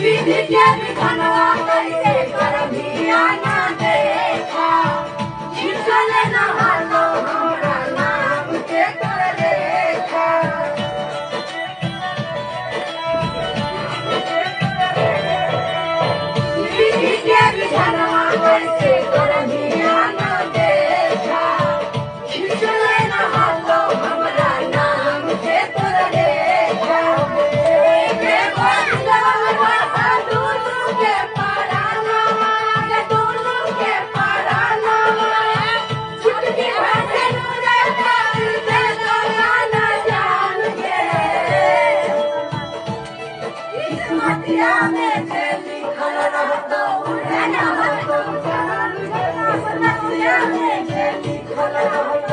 विधि के विधानवा कैसे करबिया ना देखा खिचले ना हालो हमरा नाम के कर रेखा विधि के विधानवा कैसे करबिया ना देखा खिचले ना हालो हमरा नाम के कर रेखा के बंदवा दुनु के पराना के दुनु के पराना छुटकी भाषे नुरे कर दे गाना जान के किस्मतिया में जे लिखल रहतो उहे ना होतो किस्मतिया में जे लिखल रहतो